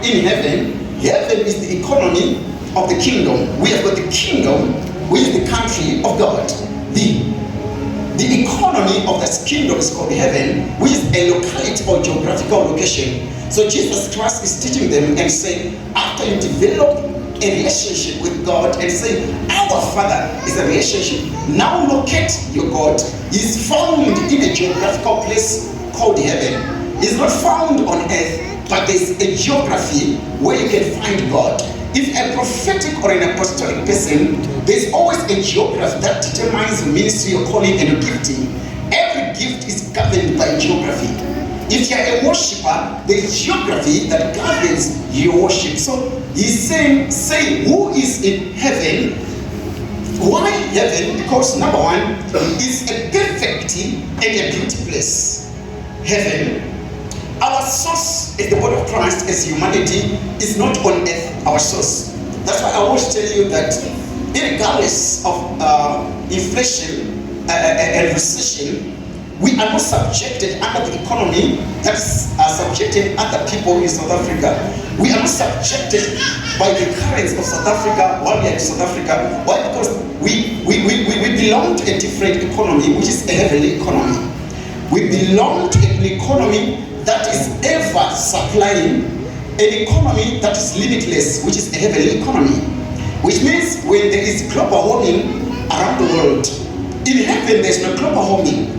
in heaven, heaven is the economy of the kingdom. We have got the kingdom, which is the country of God. The economy of this kingdom is called heaven, which is a locality or geographical location. So Jesus Christ is teaching them and saying, after you develop a relationship with God and say, our Father is a relationship, now locate your God. He's found in a geographical place called heaven. He's not found on earth, but there's a geography where you can find God. If a prophetic or an apostolic person, there's always a geography that determines the ministry, your calling, and your gifting. Every gift is governed by geography. If you're a worshiper, there's geography that governs your worship. So he's saying, say, who is in heaven? Why heaven? Because number one, is a perfect and a beauty place. Heaven. Our source is the word of Christ as humanity is not on earth, our source. That's why I always tell you that regardless of inflation and recession, we are not subjected under the economy that is subjected other people in South Africa. We are not subjected by the currency of South Africa while we are in South Africa. Why? Because we belong to a different economy, which is a heavenly economy. We belong to an economy that is ever supplying, an economy that is limitless, which is a heavenly economy. Which means when there is global warming around the world, in heaven there is no global warming.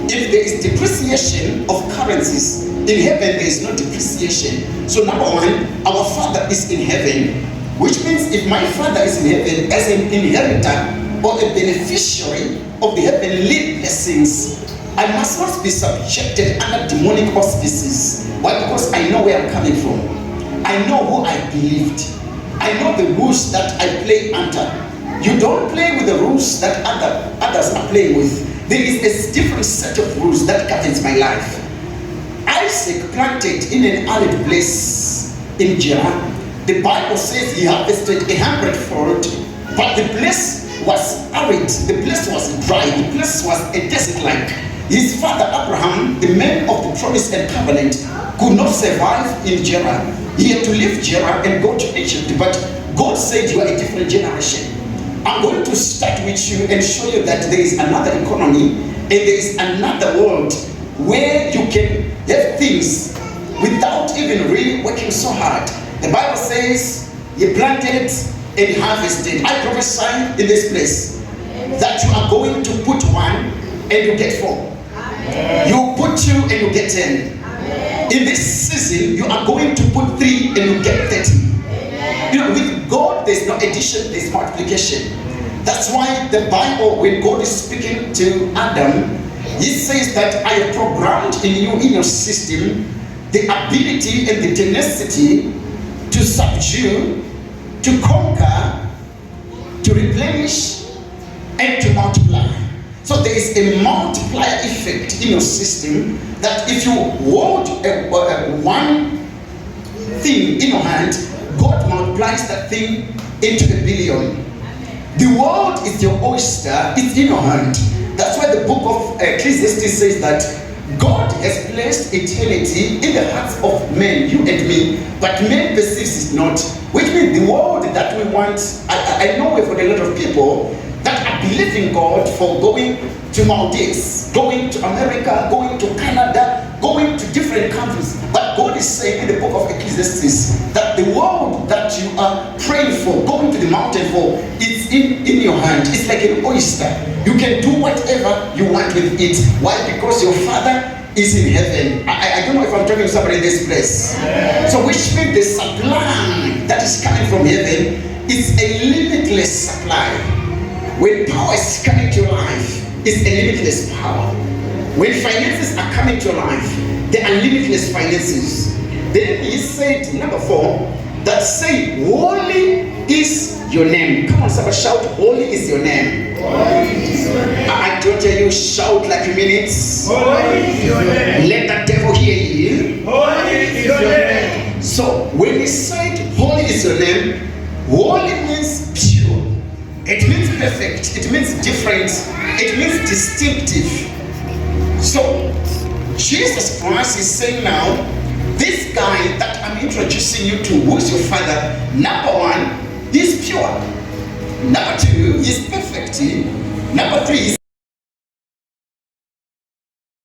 If there is depreciation of currencies, in heaven there is no depreciation. So number one, our Father is in heaven, which means if my Father is in heaven as an inheritor or a beneficiary of the heavenly blessings, I must not be subjected under demonic auspices. Why? Because I know where I'm coming from. I know who I believed. I know the rules that I play under. You don't play with the rules that others are playing with. There is a different set of rules that governs my life. Isaac planted in an arid place in Gerar. The Bible says he harvested 100-fold, but the place was arid. The place was dry. The place was a desert-like. His father Abraham, the man of the promise and covenant, could not survive in Gerar. He had to leave Gerar and go to Egypt. But God said, you are a different generation. I'm going to start with you and show you that there is another economy and there is another world where you can have things without even really working so hard. The Bible says, you planted and harvested. I prophesy in this place that you are going to put one and you get 4. You put 2 and you get 10. In this season, you are going to put 3 and you get 30. You know, with God, there's no addition, there's multiplication. That's why the Bible, when God is speaking to Adam, he says that I have programmed in you, in your system, the ability and the tenacity to subdue, to conquer, to replenish, and to multiply. So there is a multiplier effect in your system that if you hold one thing in your hand, God multiplies that thing into 1 billion. The world is your oyster, it's in your hand. That's why the book of Ecclesiastes says that God has placed eternity in the hearts of men, you and me, but man perceives it not. Which means the world that we want, I know for a lot of people that are believing God for going to Maldives, going to America, going to Canada, going to different countries. But God is saying in the book of Ecclesiastes that the world that you are praying for, going to the mountain for, it's in your hand. It's like an oyster. You can do whatever you want with it. Why? Because your Father is in heaven. I don't know if I'm talking to somebody in this place. Yeah. So which means the supply that is coming from heaven is a limitless supply. When power is coming to your life, it's a limitless power. When finances are coming to your life, there are limitless finances. Then he said, number 4, that say, holy is your name. Come on, somebody shout, holy is your name. Holy is your name. I don't tell you, shout like you mean it. Holy is your name. Let the devil hear you. Holy is your name. So when he said, holy is your name, holy means pure. It means perfect. It means different. It means distinctive. So Jesus Christ is saying now This guy that I'm introducing you to, who is your father, number one, he's pure. Number two, he's perfect. Number three,